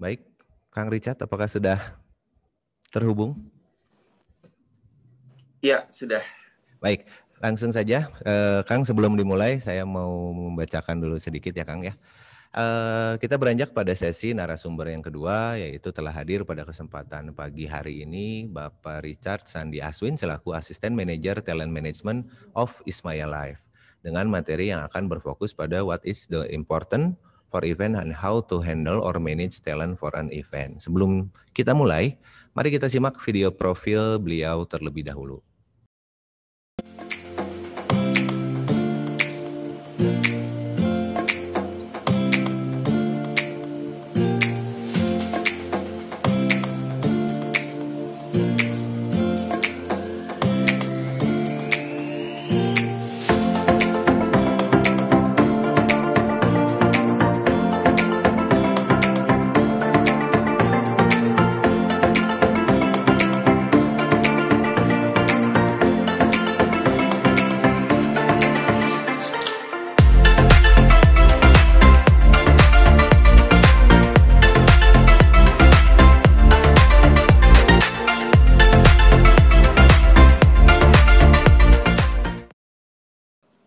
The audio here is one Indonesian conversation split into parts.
Baik, Kang Richard, apakah sudah terhubung? Iya, sudah. Baik, langsung saja. Kang, sebelum dimulai, saya mau membacakan dulu sedikit ya, Kang ya. Kita beranjak pada sesi narasumber yang kedua, yaitu telah hadir pada kesempatan pagi hari ini Bapak Richard Sandi Aswin selaku Asisten Manajer Talent Management of Ismaya Life dengan materi yang akan berfokus pada what is the important for event and how to handle or manage talent for an event. Sebelum kita mulai, mari kita simak video profil beliau terlebih dahulu.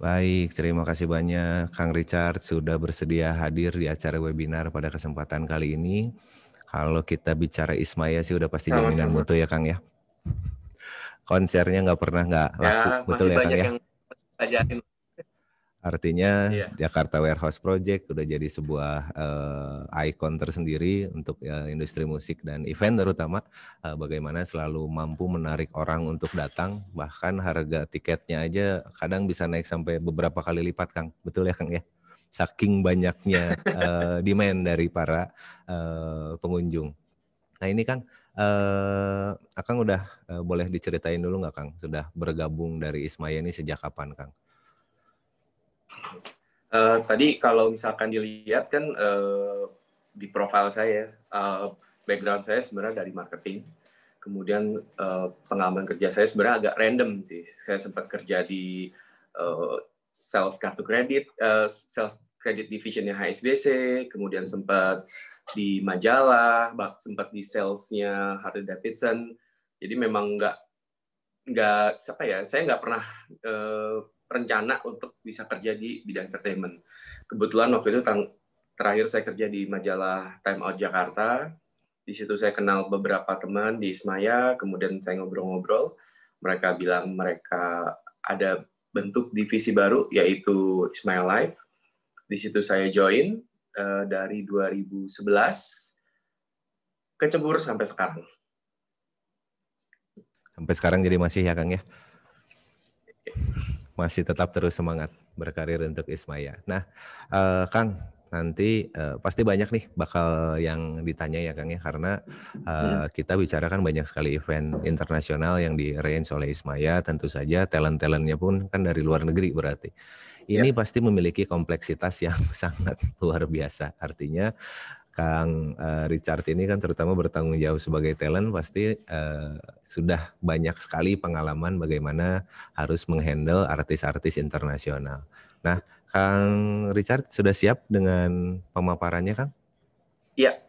Baik, terima kasih banyak Kang Richard sudah bersedia hadir di acara webinar pada kesempatan kali ini. Kalau kita bicara Ismaya sih udah pasti jaminan mutu ya Kang ya. Konsernya nggak pernah nggak laku, Ya, betul ya Kang ya? yang ajarin. Artinya Iya. Jakarta Warehouse Project udah jadi sebuah ikon tersendiri untuk industri musik dan event terutama bagaimana selalu mampu menarik orang untuk datang, bahkan harga tiketnya aja kadang bisa naik sampai beberapa kali lipat Kang, betul ya Kang ya? Saking banyaknya demand dari para pengunjung. Nah ini Kang, Akang udah boleh diceritain dulu nggak Kang, sudah bergabung dari Ismaya ini sejak kapan Kang? Tadi kalau misalkan dilihat kan di profil saya, background saya sebenarnya dari marketing. Kemudian pengalaman kerja saya sebenarnya agak random sih. Saya sempat kerja di sales kartu kredit, sales credit divisionnya HSBC, kemudian sempat di majalah, sempat di salesnya Harley Davidson. Jadi memang saya nggak pernah rencana untuk bisa kerja di bidang entertainment. Kebetulan waktu itu terakhir saya kerja di majalah Time Out Jakarta. Di situ saya kenal beberapa teman di Ismaya, kemudian saya ngobrol-ngobrol. Mereka bilang mereka ada bentuk divisi baru, yaitu Ismaya Life. Di situ saya join dari 2011, kecebur sampai sekarang. Sampai sekarang jadi masih ya Kang ya? Masih tetap terus semangat berkarir untuk Ismaya. Nah, Kang, nanti pasti banyak nih bakal yang ditanya ya Kang ya, karena kita bicarakan banyak sekali event internasional yang di-arrange oleh Ismaya, tentu saja talent-talentnya pun kan dari luar negeri berarti. Ini pasti memiliki kompleksitas yang sangat luar biasa. Artinya Kang Richard ini kan terutama bertanggung jawab sebagai talent pasti sudah banyak sekali pengalaman bagaimana harus menghandle artis-artis internasional. Nah, Kang Richard sudah siap dengan pemaparannya, Kang? Iya.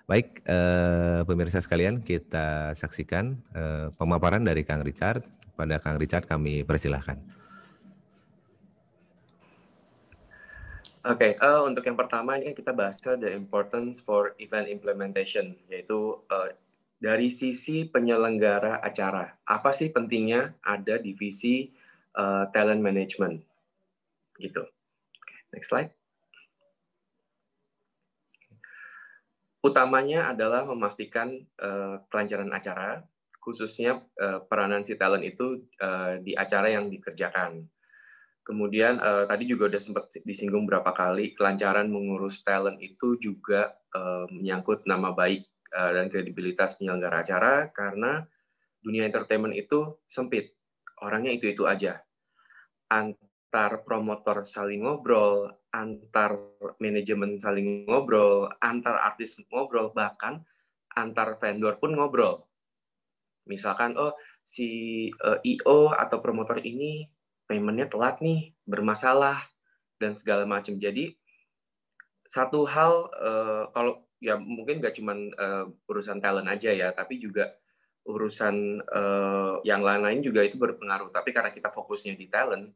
Baik, pemirsa sekalian, kita saksikan pemaparan dari Kang Richard. Pada Kang Richard kami persilahkan. Oke, untuk yang pertama ini kita bahas the importance for event implementation, yaitu dari sisi penyelenggara acara. Apa sih pentingnya ada divisi talent management? Gitu. Okay, next slide. Utamanya adalah memastikan kelancaran acara, khususnya peranan si talent itu di acara yang dikerjakan. Kemudian tadi juga udah sempat disinggung berapa kali, kelancaran mengurus talent itu juga menyangkut nama baik dan kredibilitas penyelenggara acara, karena dunia entertainment itu sempit, orangnya itu-itu aja. Antar promotor saling ngobrol, antar manajemen saling ngobrol, antar artis ngobrol, bahkan antar vendor pun ngobrol. Misalkan, oh si IO atau promotor ini payment-nya telat nih, bermasalah, dan segala macam. Jadi, satu hal, kalau ya mungkin nggak cuman urusan talent aja ya, tapi juga urusan yang lain-lain juga itu berpengaruh. Tapi karena kita fokusnya di talent,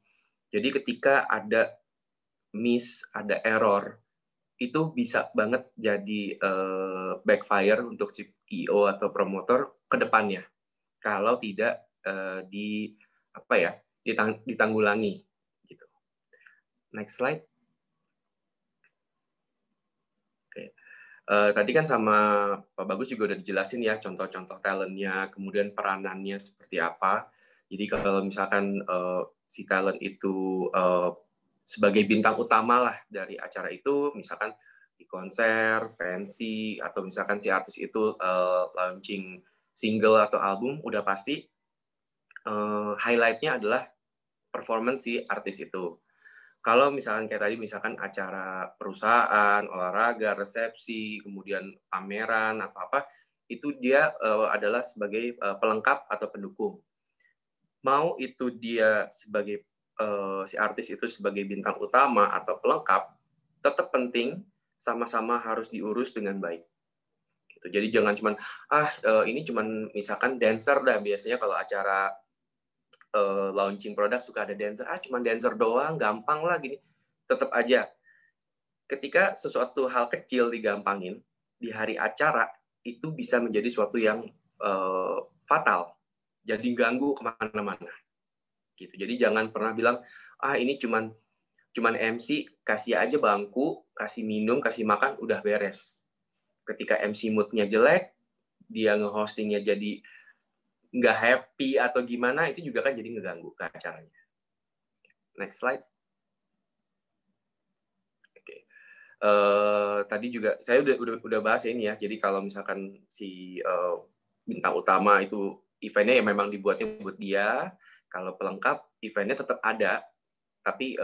jadi ketika ada miss, ada error, itu bisa banget jadi backfire untuk CEO atau promotor ke depannya kalau tidak ditanggulangi gitu. Next slide. Oke. Tadi kan sama Pak Bagus juga udah dijelasin ya contoh-contoh talentnya, kemudian peranannya seperti apa. Jadi kalau misalkan si talent itu sebagai bintang utama lah dari acara itu, misalkan di konser, pensi, atau misalkan si artis itu launching single atau album, udah pasti highlight-nya adalah performance si artis itu. Kalau misalkan kayak tadi, misalkan acara perusahaan, olahraga, resepsi, kemudian pameran, apa-apa, itu dia adalah sebagai pelengkap atau pendukung. Mau itu dia sebagai si artis itu sebagai bintang utama atau pelengkap, tetap penting, sama-sama harus diurus dengan baik. Gitu. Jadi jangan cuman, ini cuman misalkan dancer dah, biasanya kalau acara launching produk suka ada dancer, cuman dancer doang, gampang lah gini. Tetap aja, ketika sesuatu hal kecil digampangin, di hari acara, itu bisa menjadi suatu yang fatal. Jadi ganggu kemana-mana. Gitu. Jadi jangan pernah bilang, ini cuman MC, kasih aja bangku, kasih minum, kasih makan, udah beres. Ketika MC mood-nya jelek, dia nge-hostingnya jadi nggak happy atau gimana, itu juga kan jadi ngeganggu ke acaranya. Next slide. Oke. Tadi juga saya udah bahas ini ya. Jadi kalau misalkan si bintang utama itu eventnya yang memang dibuatnya buat dia, kalau pelengkap eventnya tetap ada, tapi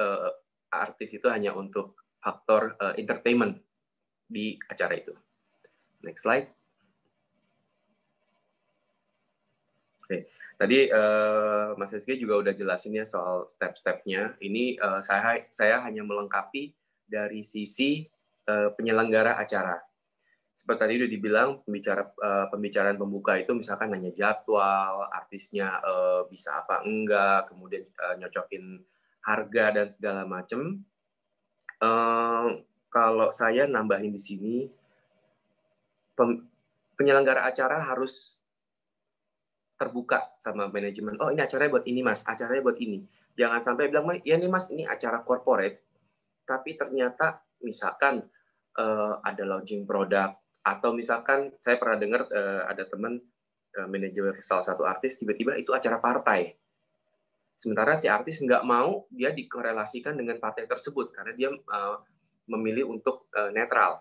artis itu hanya untuk faktor entertainment di acara itu. Next slide. Oke. Tadi Mas Rizky juga udah jelasin ya soal step-stepnya. Ini saya hanya melengkapi dari sisi penyelenggara acara. Seperti tadi udah dibilang, pembicaraan pembuka itu misalkan nanya jadwal, artisnya bisa apa enggak, kemudian nyocokin harga dan segala macam. Kalau saya nambahin di sini, penyelenggara acara harus terbuka sama manajemen. Oh, ini acaranya buat ini, Mas. Acaranya buat ini. Jangan sampai bilang, ya nih, Mas, ini acara corporate, tapi ternyata misalkan ada launching produk, atau misalkan saya pernah dengar ada teman manajer salah satu artis, tiba-tiba itu acara partai. Sementara si artis nggak mau dia dikorelasikan dengan partai tersebut, karena dia memilih untuk netral.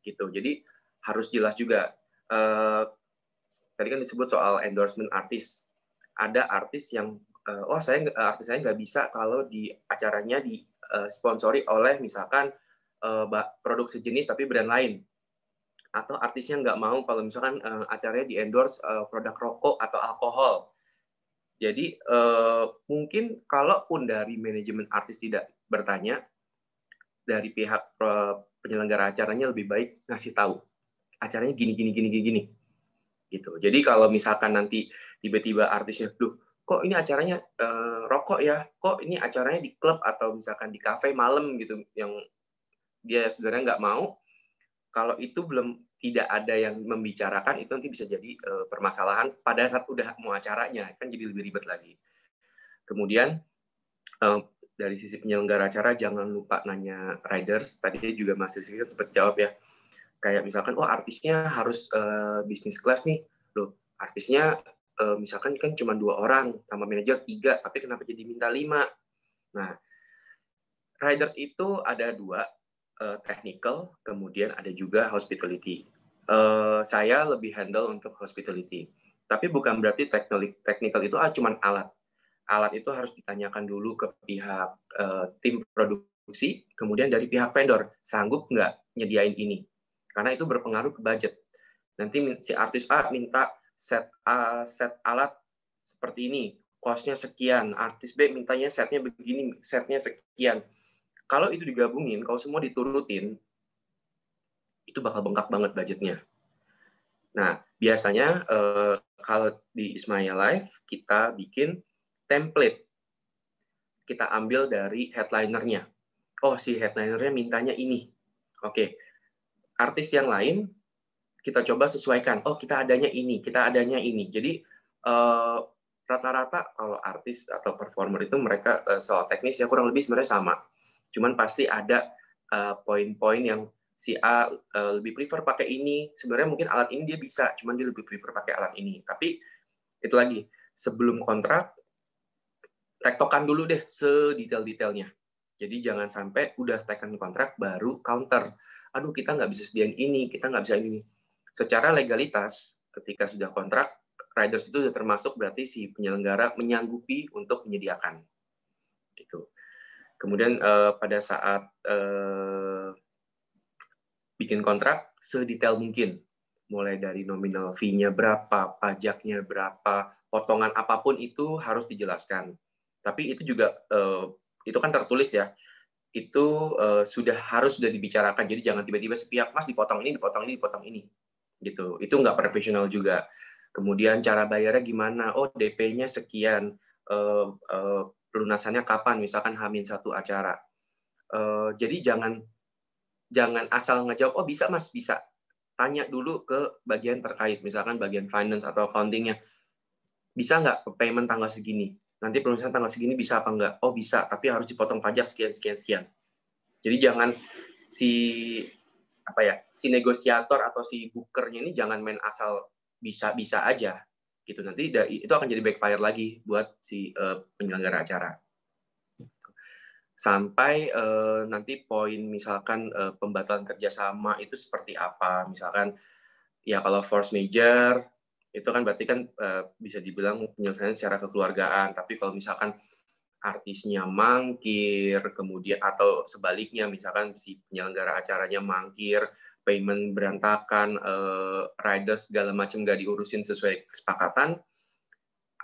Gitu. Jadi harus jelas juga. Tadi kan disebut soal endorsement artis. Ada artis yang, artis saya nggak bisa kalau di acaranya disponsori oleh misalkan produk sejenis tapi brand lain. Atau artisnya nggak mau kalau misalkan acaranya di-endorse produk rokok atau alkohol. Jadi mungkin kalaupun dari manajemen artis tidak bertanya, dari pihak penyelenggara acaranya lebih baik ngasih tahu. Acaranya gini. Gitu. Jadi kalau misalkan nanti tiba-tiba artisnya, kok ini acaranya rokok ya, kok ini acaranya di klub atau misalkan di kafe malam gitu, yang dia sebenarnya nggak mau, kalau itu tidak ada yang membicarakan, itu nanti bisa jadi permasalahan pada saat udah mau acaranya, kan jadi lebih ribet lagi. Kemudian dari sisi penyelenggara acara, jangan lupa nanya riders. Tadi juga Mas Rizky sempat jawab ya, kayak misalkan, artisnya harus bisnis kelas nih. Loh, artisnya misalkan kan cuma 2 orang, sama manajer 3, tapi kenapa jadi minta 5? Nah, riders itu ada 2, technical, kemudian ada juga hospitality. Saya lebih handle untuk hospitality. Tapi bukan berarti technical itu cuma alat. Alat itu harus ditanyakan dulu ke pihak tim produksi, kemudian dari pihak vendor, sanggup nggak nyediain ini? Karena itu berpengaruh ke budget. Nanti si artis A minta set alat seperti ini, cost-nya sekian. Artis B mintanya setnya begini, setnya sekian. Kalau itu digabungin, kalau semua diturutin, itu bakal bengkak banget budgetnya. Nah, biasanya kalau di Ismaya Live kita bikin template, kita ambil dari headlinernya. Oh, si headlinernya mintanya ini. Oke, artis yang lain kita coba sesuaikan. Oh, kita adanya ini, kita adanya ini. Jadi rata-rata kalau artis atau performer itu mereka soal teknis ya kurang lebih sebenarnya sama. Cuman pasti ada poin-poin yang si A lebih prefer pakai ini. Sebenarnya mungkin alat ini dia bisa, cuman dia lebih prefer pakai alat ini. Tapi itu lagi, sebelum kontrak, tektokan dulu deh sedetail-detailnya. Jadi jangan sampai udah tekan kontrak baru counter. Aduh, kita nggak bisa sediain ini, kita nggak bisa ini. Secara legalitas, ketika sudah kontrak, riders itu sudah termasuk berarti si penyelenggara menyanggupi untuk menyediakan. Gitu. Kemudian pada saat bikin kontrak, sedetail mungkin. Mulai dari nominal fee-nya berapa, pajaknya berapa, potongan apapun itu harus dijelaskan. Tapi itu juga, itu kan tertulis ya, itu sudah dibicarakan. Jadi jangan tiba-tiba sepihak, Mas dipotong ini, dipotong ini, dipotong ini. Gitu. Itu nggak profesional juga. Kemudian cara bayarnya gimana? Oh, DP-nya sekian. Pelunasannya kapan? Misalkan H-1 acara. Jadi jangan asal ngejawab, oh bisa Mas, bisa. Tanya dulu ke bagian terkait, misalkan bagian finance atau accounting-nya. Bisa nggak payment tanggal segini? Nanti pelunasan tanggal segini bisa apa nggak? Oh bisa, tapi harus dipotong pajak sekian, sekian, sekian. Jadi jangan si negosiator atau si bookernya ini jangan main asal bisa aja gitu, nanti itu akan jadi backfire lagi buat si penyelenggara acara. Sampai nanti poin misalkan pembatalan kerjasama itu seperti apa, misalkan ya kalau force major itu kan berarti kan bisa dibilang penyelesaian secara kekeluargaan, tapi kalau misalkan artisnya mangkir, kemudian atau sebaliknya, misalkan si penyelenggara acaranya mangkir, payment berantakan, riders segala macam nggak diurusin sesuai kesepakatan,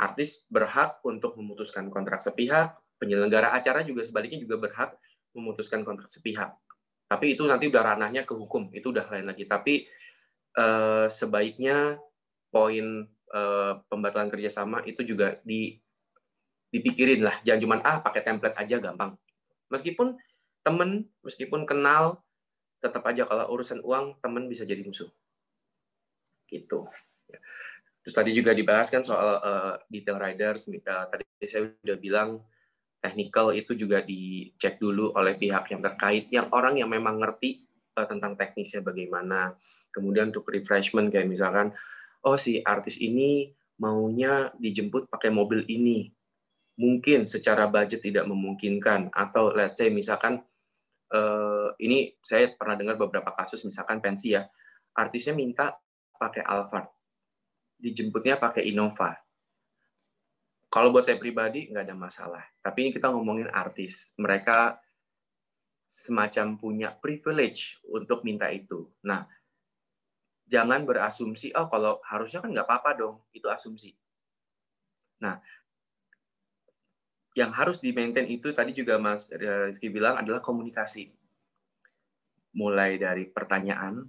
artis berhak untuk memutuskan kontrak sepihak, penyelenggara acara juga sebaliknya juga berhak memutuskan kontrak sepihak. Tapi itu nanti udah ranahnya ke hukum, itu udah lain lagi. Tapi sebaiknya poin pembatalan kerjasama itu juga dipikirin lah, jangan cuma pakai template aja gampang. Meskipun temen, meskipun kenal, tetap aja kalau urusan uang temen bisa jadi musuh. Gitu. Terus tadi juga dibahas kan soal detail riders. Tadi saya udah bilang technical itu juga dicek dulu oleh pihak yang terkait, yang orang yang memang ngerti tentang teknisnya bagaimana. Kemudian untuk refreshment kayak misalkan, oh si artis ini maunya dijemput pakai mobil ini. Mungkin secara budget tidak memungkinkan, atau let's say misalkan ini saya pernah dengar beberapa kasus misalkan pensi ya, artisnya minta pakai Alphard, dijemputnya pakai Innova. Kalau buat saya pribadi nggak ada masalah, tapi ini kita ngomongin artis, mereka semacam punya privilege untuk minta itu. Nah, jangan berasumsi, oh kalau harusnya kan nggak apa-apa dong, itu asumsi. Nah, yang harus di-maintain itu tadi juga Mas Rizky bilang adalah komunikasi. Mulai dari pertanyaan,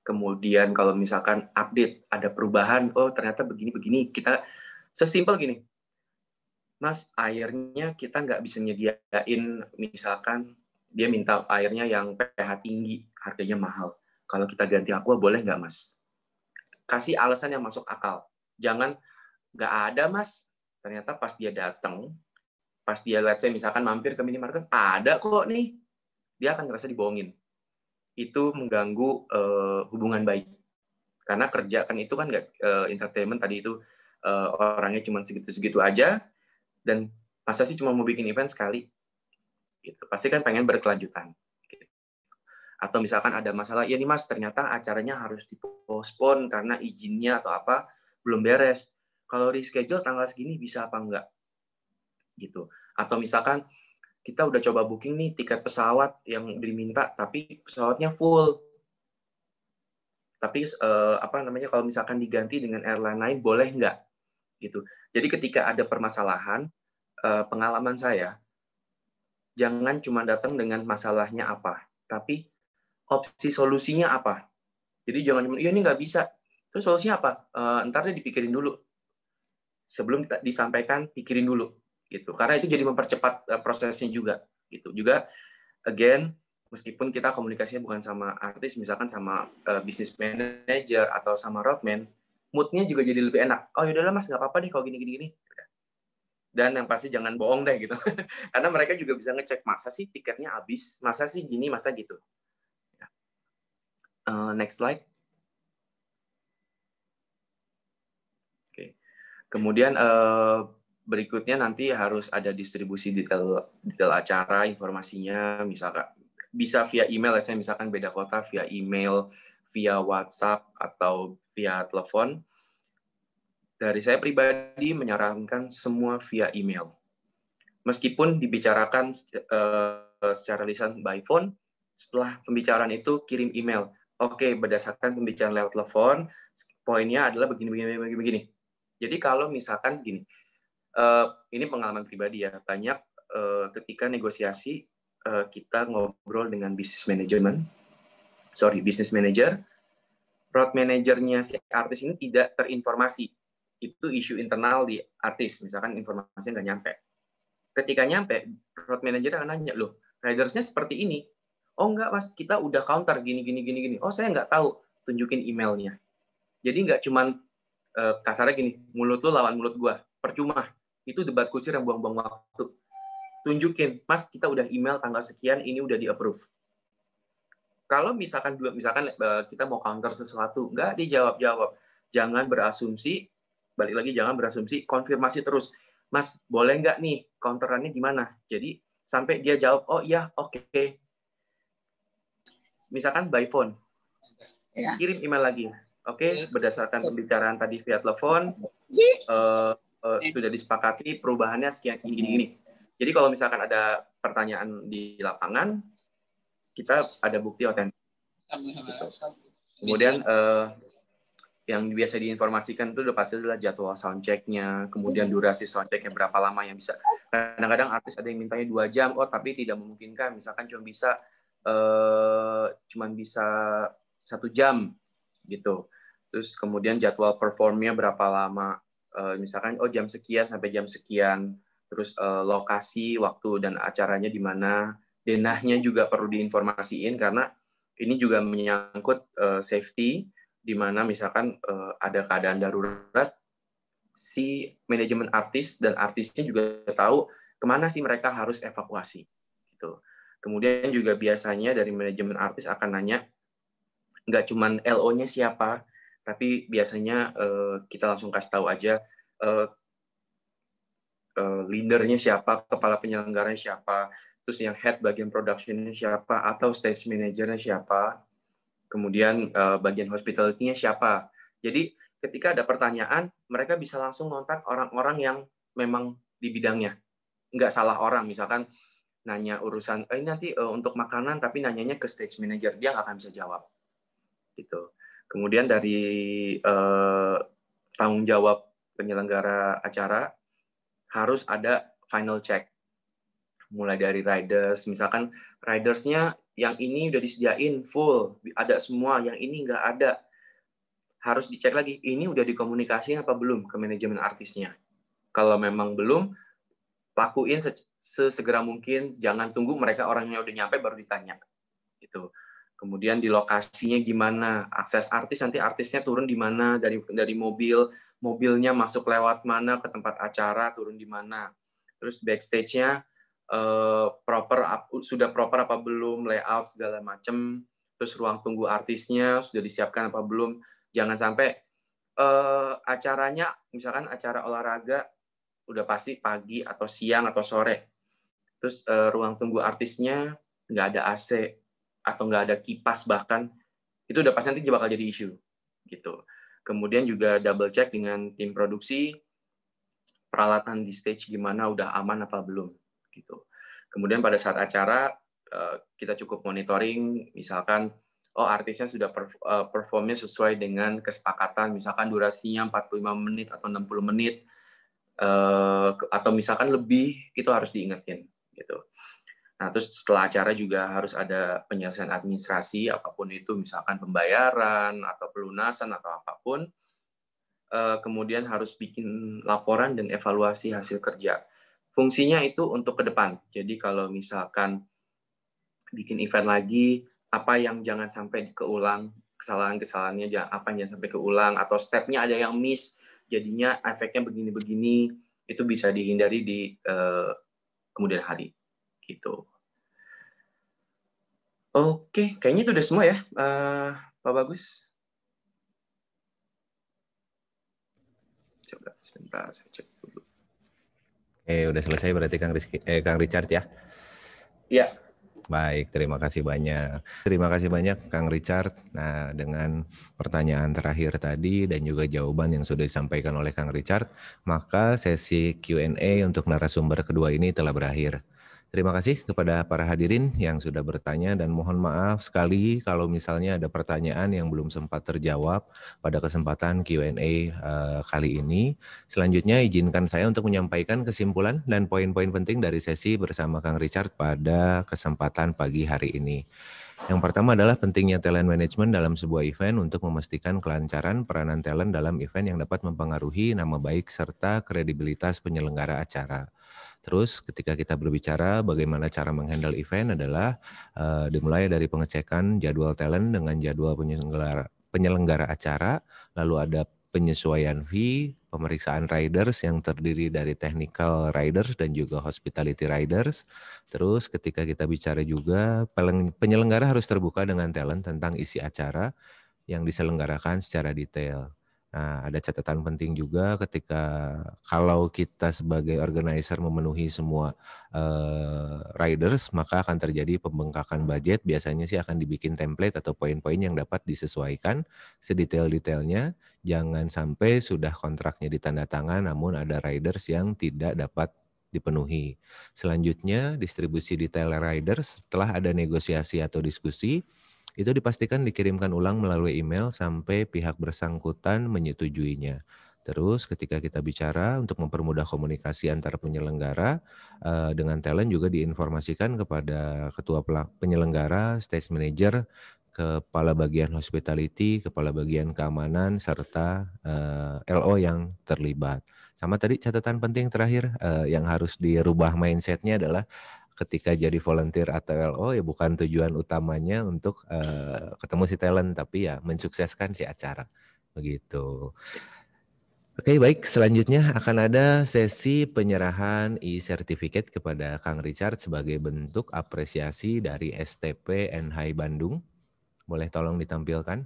kemudian kalau misalkan update, ada perubahan, oh ternyata begini-begini, kita sesimpel gini, Mas, airnya kita nggak bisa nyediain, misalkan dia minta airnya yang pH tinggi, harganya mahal. Kalau kita ganti aqua boleh nggak, Mas? Kasih alasan yang masuk akal. Jangan, nggak ada, Mas. Ternyata pas dia datang, pas dia let's say misalkan mampir ke minimarket, ada kok nih. Dia akan ngerasa dibohongin. Itu mengganggu hubungan baik. Karena kerja kan itu kan nggak entertainment tadi itu orangnya cuma segitu-segitu aja, dan masa sih cuma mau bikin event sekali? Gitu. Pasti kan pengen berkelanjutan. Gitu. Atau misalkan ada masalah, ya nih Mas, ternyata acaranya harus dipospon karena izinnya atau apa belum beres. Kalau reschedule tanggal segini bisa apa enggak? Gitu. Atau misalkan kita udah coba booking nih tiket pesawat yang diminta, tapi pesawatnya full. Tapi kalau misalkan diganti dengan airline lain boleh nggak? Gitu. Jadi ketika ada permasalahan, pengalaman saya, jangan cuma datang dengan masalahnya apa, tapi opsi solusinya apa. Jadi jangan cuma, iya ini nggak bisa. Terus solusinya apa? Ntar deh dipikirin dulu. Sebelum disampaikan, pikirin dulu. Gitu. Karena itu jadi mempercepat prosesnya juga. Gitu. Juga, again, meskipun kita komunikasinya bukan sama artis, misalkan sama business manager atau sama roadman, mood-nya juga jadi lebih enak. Oh yaudahlah mas, nggak apa-apa deh kalau gini-gini. Dan yang pasti jangan bohong deh gitu. Karena mereka juga bisa ngecek, masa sih tiketnya habis, masa sih gini, masa gitu. Next slide. Oke. Kemudian berikutnya nanti harus ada distribusi detail acara, informasinya, misalkan bisa via email, saya misalkan beda kota, via email, via WhatsApp, atau via telepon. Dari saya pribadi menyarankan semua via email. Meskipun dibicarakan secara lisan by phone, setelah pembicaraan itu kirim email. Oke, berdasarkan pembicaraan lewat telepon, poinnya adalah begini. Jadi kalau misalkan gini, ini pengalaman pribadi ya, banyak ketika negosiasi kita ngobrol dengan business manager, road manajernya si artis ini tidak terinformasi. Itu isu internal di artis, misalkan informasinya nggak nyampe. Ketika nyampe, road manager akan nanya, loh, ridersnya seperti ini. Oh enggak mas, kita udah counter gini. Oh saya nggak tahu, tunjukin emailnya. Jadi nggak cuman kasarnya gini, mulut lu lawan mulut gua, percuma. Itu debat kusir yang buang-buang waktu. Tunjukin, mas kita udah email tanggal sekian, ini udah di-approve. Kalau misalkan kita mau counter sesuatu, nggak dijawab-jawab. Jangan berasumsi, balik lagi jangan berasumsi, konfirmasi terus. Mas, boleh nggak nih counterannya gimana? Jadi sampai dia jawab, oh iya, oke. Misalkan by phone, kirim email lagi. Oke, berdasarkan pembicaraan tadi via telepon, sudah disepakati perubahannya sekian gini. Jadi kalau misalkan ada pertanyaan di lapangan, kita ada bukti otentik. Gitu. Kemudian yang biasa diinformasikan itu udah pasti adalah jadwal soundcheck-nya, kemudian durasi soundcheck-nya berapa lama yang bisa. Kadang-kadang artis ada yang mintanya 2 jam, oh tapi tidak memungkinkan, misalkan cuma bisa 1 jam gitu. Terus kemudian jadwal performnya berapa lama, misalkan oh jam sekian sampai jam sekian, terus lokasi, waktu dan acaranya di mana, denahnya juga perlu diinformasiin karena ini juga menyangkut safety, di mana misalkan ada keadaan darurat, si manajemen artis dan artisnya juga tahu kemana sih mereka harus evakuasi. Gitu. Kemudian juga biasanya dari manajemen artis akan nanya, nggak cuman LO-nya siapa, tapi biasanya kita langsung kasih tahu aja leader-nya siapa, kepala penyelenggaranya siapa, terus yang head bagian production-nya siapa, atau stage manager-nya siapa, kemudian bagian hospitality-nya siapa. Jadi ketika ada pertanyaan, mereka bisa langsung kontak orang-orang yang memang di bidangnya. Nggak salah orang, misalkan nanya urusan, ini nanti untuk makanan, tapi nanyanya ke stage manager, dia nggak akan bisa jawab. Gitu. Kemudian dari tanggung jawab penyelenggara acara, harus ada final check. Mulai dari riders, misalkan ridersnya yang ini udah disediain full, ada semua, yang ini nggak ada. Harus dicek lagi, ini udah dikomunikasiin apa belum ke manajemen artisnya. Kalau memang belum, lakuin sesegera mungkin, jangan tunggu mereka orangnya udah nyampe baru ditanya. Gitu. Kemudian di lokasinya gimana, akses artis, nanti artisnya turun di mana, dari mobilnya masuk lewat mana ke tempat acara, turun di mana. Terus backstage-nya sudah proper apa belum, layout segala macam, terus ruang tunggu artisnya sudah disiapkan apa belum. Jangan sampai acaranya, misalkan acara olahraga, udah pasti pagi atau siang atau sore. Terus ruang tunggu artisnya nggak ada AC atau nggak ada kipas bahkan, itu udah pasti nanti bakal jadi isu. Gitu. Kemudian juga double check dengan tim produksi, peralatan di stage gimana, udah aman apa belum. Gitu. Kemudian pada saat acara kita cukup monitoring, misalkan oh artisnya sudah performnya sesuai dengan kesepakatan, misalkan durasinya 45 menit atau 60 menit, atau misalkan lebih, itu harus diingetin. Gitu. Nah, terus setelah acara juga harus ada penyelesaian administrasi, apapun itu, misalkan pembayaran, atau pelunasan, atau apapun. Kemudian harus bikin laporan dan evaluasi hasil kerja. Fungsinya itu untuk ke depan. Jadi kalau misalkan bikin event lagi, apa yang jangan sampai keulang, kesalahan-kesalahannya apa yang jangan sampai keulang, atau stepnya ada yang miss, jadinya efeknya begini-begini, itu bisa dihindari di kemudian hari. Gitu. Oke, kayaknya itu udah semua ya, Pak Bagus. Coba sebentar, saya cek dulu. Udah selesai berarti Kang Richard ya? Iya. Baik, terima kasih banyak. Terima kasih banyak Kang Richard. Nah, dengan pertanyaan terakhir tadi dan juga jawaban yang sudah disampaikan oleh Kang Richard, maka sesi Q&A untuk narasumber kedua ini telah berakhir. Terima kasih kepada para hadirin yang sudah bertanya dan mohon maaf sekali kalau misalnya ada pertanyaan yang belum sempat terjawab pada kesempatan Q&A kali ini. Selanjutnya izinkan saya untuk menyampaikan kesimpulan dan poin-poin penting dari sesi bersama Kang Richard pada kesempatan pagi hari ini. Yang pertama adalah pentingnya talent management dalam sebuah event untuk memastikan kelancaran peranan talent dalam event yang dapat mempengaruhi nama baik serta kredibilitas penyelenggara acara. Terus ketika kita berbicara bagaimana cara menghandle event adalah dimulai dari pengecekan jadwal talent dengan jadwal penyelenggara acara, lalu ada penyesuaian fee, pemeriksaan riders yang terdiri dari technical riders dan juga hospitality riders. Terus ketika kita bicara juga penyelenggara harus terbuka dengan talent tentang isi acara yang diselenggarakan secara detail. Nah, ada catatan penting juga ketika kalau kita sebagai organizer memenuhi semua riders, maka akan terjadi pembengkakan budget. Biasanya sih akan dibikin template atau poin-poin yang dapat disesuaikan sedetail-detailnya. Jangan sampai sudah kontraknya ditandatangan namun ada riders yang tidak dapat dipenuhi. Selanjutnya, distribusi detail riders setelah ada negosiasi atau diskusi, itu dipastikan dikirimkan ulang melalui email sampai pihak bersangkutan menyetujuinya. Terus ketika kita bicara untuk mempermudah komunikasi antara penyelenggara dengan talent juga diinformasikan kepada ketua penyelenggara, stage manager, kepala bagian hospitality, kepala bagian keamanan, serta LO yang terlibat. Sama tadi catatan penting terakhir yang harus dirubah mindsetnya adalah ketika jadi volunteer atau LO ya bukan tujuan utamanya untuk ketemu si talent, tapi ya mensukseskan si acara begitu. Oke, baik, selanjutnya akan ada sesi penyerahan e-certificate kepada Kang Richard sebagai bentuk apresiasi dari STP NHI Bandung. Boleh tolong ditampilkan?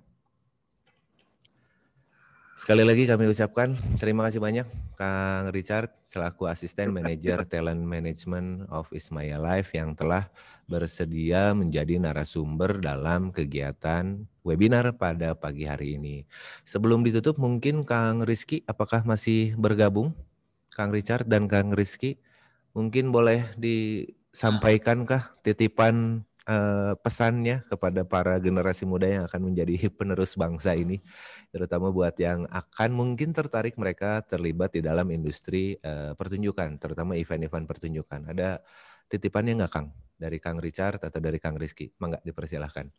Sekali lagi kami ucapkan terima kasih banyak Kang Richard selaku Asisten Manajer Talent Management of Ismaya Life yang telah bersedia menjadi narasumber dalam kegiatan webinar pada pagi hari ini. Sebelum ditutup mungkin Kang Rizky apakah masih bergabung? Kang Richard dan Kang Rizky mungkin boleh disampaikankah titipan pesannya kepada para generasi muda yang akan menjadi penerus bangsa ini, terutama buat yang akan mungkin tertarik mereka terlibat di dalam industri pertunjukan, terutama event-event pertunjukan. Ada titipannya nggak Kang? Dari Kang Richard atau dari Kang Rizky? Mangga dipersilahkan.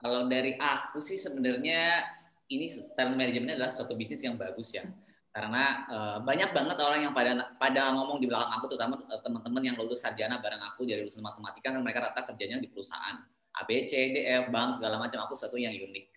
Kalau dari aku sih sebenarnya ini talent management adalah suatu bisnis yang bagus ya. Karena banyak banget orang yang pada ngomong di belakang aku, terutama teman-teman yang lulus sarjana bareng aku dari lulusan matematika, kan mereka rata kerjanya di perusahaan A, B, C, D, F, bank, segala macam. Aku satu yang unik.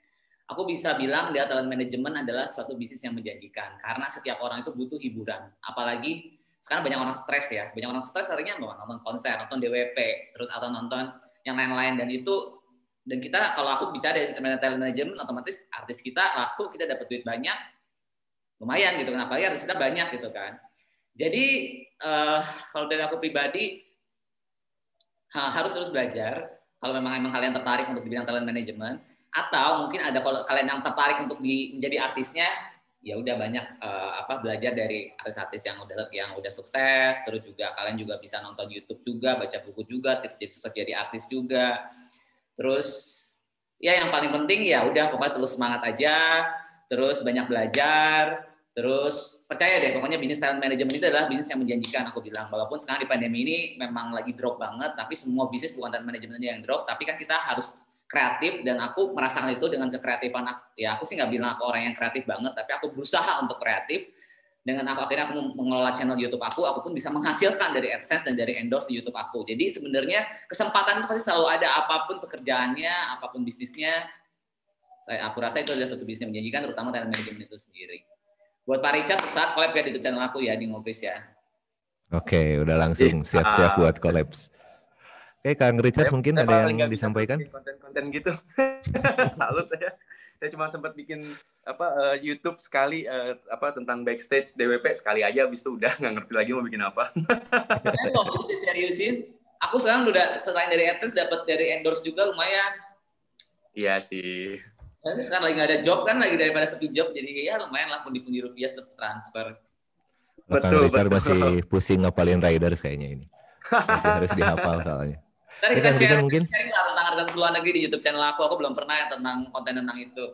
Aku bisa bilang dia talent management adalah suatu bisnis yang menjanjikan. Karena setiap orang itu butuh hiburan. Apalagi sekarang banyak orang stres ya. Banyak orang stres akhirnya nonton konser, nonton DWP, terus atau nonton yang lain-lain. Dan kita, kalau aku bicara dari sistem talent management, otomatis artis kita laku, kita dapat duit banyak, lumayan gitu kan, apalagi artis kita banyak gitu kan. Jadi kalau dari aku pribadi harus terus belajar. Kalau memang kalian tertarik untuk di bidang talent management, atau mungkin ada kalau kalian yang tertarik untuk menjadi artisnya, ya udah banyak belajar dari artis-artis yang udah sukses. Terus juga kalian juga bisa nonton YouTube juga, baca buku juga, jadi sukses jadi artis juga. Terus ya yang paling penting ya udah pokoknya terus semangat aja, terus banyak belajar, Terus percaya deh, pokoknya bisnis talent management itu adalah bisnis yang menjanjikan, aku bilang. Walaupun sekarang di pandemi ini memang lagi drop banget, tapi semua bisnis bukan talent management yang drop, tapi kan kita harus kreatif, dan aku merasakan itu dengan kekreatifan. Ya aku sih nggak bilang aku orang yang kreatif banget, tapi aku berusaha untuk kreatif. Dengan akhirnya aku mengelola channel YouTube aku pun bisa menghasilkan dari AdSense dan dari endorse di YouTube aku. Jadi sebenarnya kesempatan itu pasti selalu ada, apapun pekerjaannya, apapun bisnisnya. Aku rasa itu adalah suatu bisnis yang menjanjikan, terutama talent management itu sendiri. Buat Pak Richard, saat collab ya di YouTube channel aku ya, di Ngobris ya. Oke, udah langsung siap-siap buat collabs. Oke, Kang Richard mungkin ada yang disampaikan? Konten-konten gitu. Salut saya. Saya cuma sempat bikin YouTube sekali tentang backstage DWP sekali aja, habis itu udah nggak ngerti lagi mau bikin apa. Loh, diseriusin. Aku sekarang udah selain dari AdSense dapat dari endorse juga lumayan. Iya sih. Tapi sekarang lagi nggak ada job kan, lagi daripada sepi job, jadi ya lumayan lah pundi-pundi rupiah tertransfer. Betul, Richard masih pusing ngapalin riders kayaknya ini. Masih harus dihafal soalnya. Tadi kita share mungkin tentang artis luar negeri di YouTube channel aku belum pernah tentang konten tentang itu.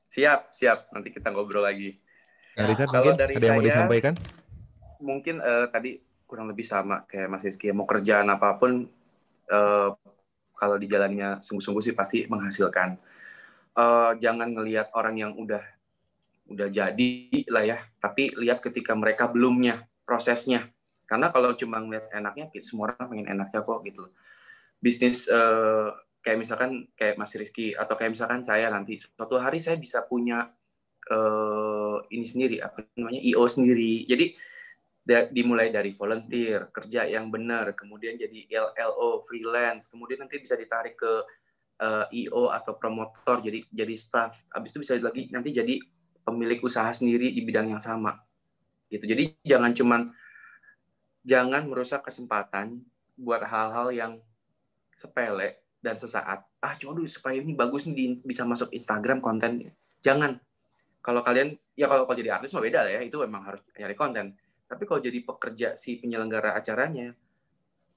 Siap. Nanti kita ngobrol lagi. Nah, Richard mungkin ada yang mau disampaikan? Mungkin tadi kurang lebih sama kayak Mas Rizky. Mau kerjaan apapun, kalau dijalannya sungguh-sungguh sih pasti menghasilkan. Jangan ngelihat orang yang udah jadi lah ya, tapi lihat ketika mereka belumnya, prosesnya. Karena kalau cuma ngeliat enaknya, semua orang pengen enaknya kok gitu. Bisnis kayak misalkan kayak Mas Rizky atau kayak misalkan saya nanti suatu hari saya bisa punya ini sendiri, apa namanya, IO sendiri. Jadi dimulai dari volunteer, kerja yang benar, kemudian jadi LLO, freelance, kemudian nanti bisa ditarik ke IO atau promotor, jadi staff. Habis itu bisa lagi nanti jadi pemilik usaha sendiri di bidang yang sama. Gitu. Jadi jangan merusak kesempatan buat hal-hal yang sepele dan sesaat. Coba supaya ini bagus nih bisa masuk Instagram konten. Jangan. Kalau kalian kalau jadi artis mah beda lah ya, itu memang harus nyari konten. Tapi kalau jadi pekerja si penyelenggara acaranya,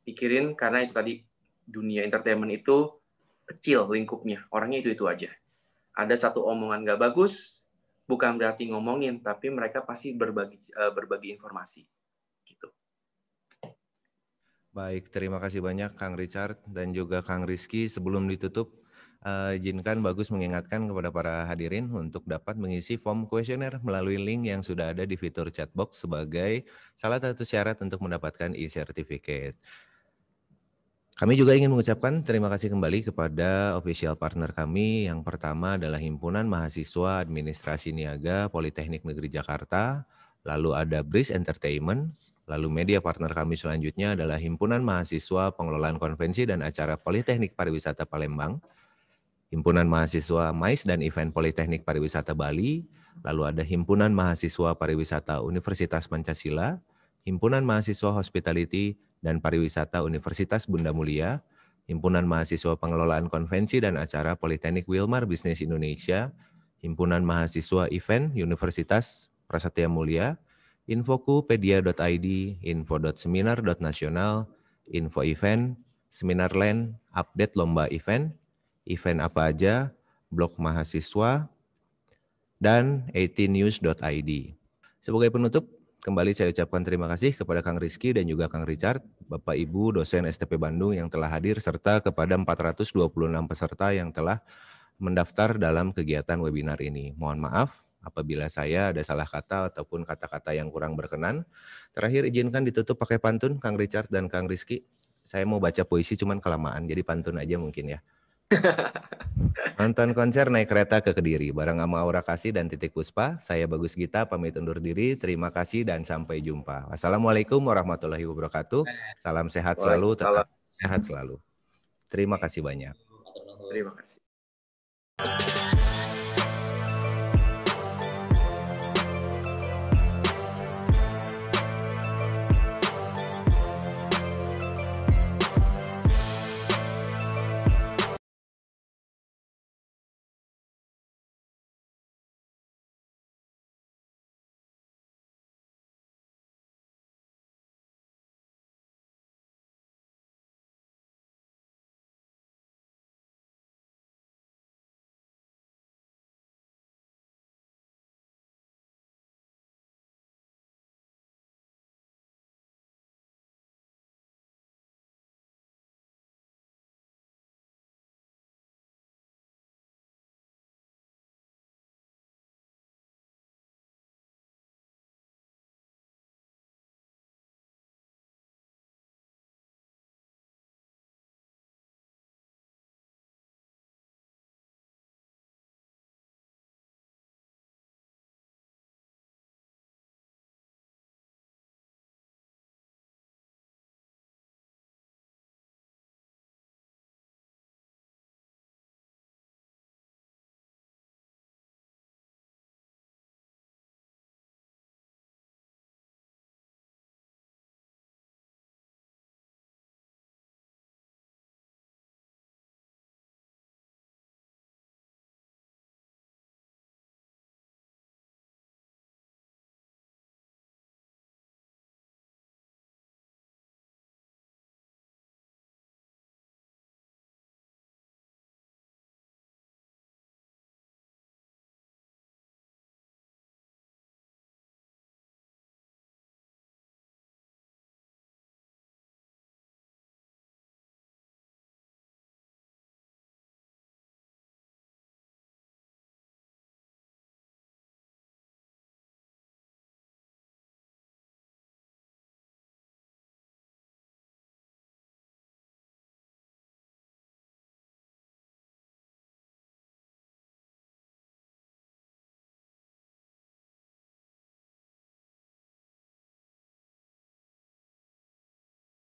pikirin, karena itu tadi dunia entertainment itu kecil lingkupnya, orangnya itu aja. Ada satu omongan nggak bagus, bukan berarti ngomongin, tapi mereka pasti berbagi informasi. Gitu. Baik, terima kasih banyak Kang Richard dan juga Kang Rizky. Sebelum ditutup, izinkan Bagus mengingatkan kepada para hadirin untuk dapat mengisi form kuesioner melalui link yang sudah ada di fitur chatbox sebagai salah satu syarat untuk mendapatkan e-certificate. Kami juga ingin mengucapkan terima kasih kembali kepada official partner kami. Yang pertama adalah Himpunan Mahasiswa Administrasi Niaga Politeknik Negeri Jakarta, lalu ada Breeze Entertainment, lalu media partner kami selanjutnya adalah Himpunan Mahasiswa Pengelolaan Konvensi dan Acara Politeknik Pariwisata Palembang, Himpunan Mahasiswa Mais dan Event Politeknik Pariwisata Bali, lalu ada Himpunan Mahasiswa Pariwisata Universitas Pancasila, Himpunan Mahasiswa Hospitality dan Pariwisata Universitas Bunda Mulia, Himpunan Mahasiswa Pengelolaan Konvensi dan Acara Politeknik Wilmar Bisnis Indonesia, Himpunan Mahasiswa Event Universitas Prasetya Mulia, Infokupedia.id, info.seminar.nasional, info event, Seminarland, update lomba event apa aja, blog mahasiswa, dan 18news.id. Sebagai penutup, kembali saya ucapkan terima kasih kepada Kang Rizky dan juga Kang Richard, Bapak Ibu dosen STP Bandung yang telah hadir, serta kepada 426 peserta yang telah mendaftar dalam kegiatan webinar ini. Mohon maaf apabila saya ada salah kata ataupun kata-kata yang kurang berkenan. Terakhir izinkan ditutup pakai pantun Kang Richard dan Kang Rizky. Saya mau baca puisi cuman kelamaan, jadi pantun aja mungkin ya. Nonton konser naik kereta ke Kediri bareng sama Aura Kasih dan Titik Puspa. Saya Bagus Gita pamit undur diri. Terima kasih dan sampai jumpa. Wassalamualaikum warahmatullahi wabarakatuh. Salam sehat selalu, tetap sehat selalu. Terima kasih banyak. Terima kasih.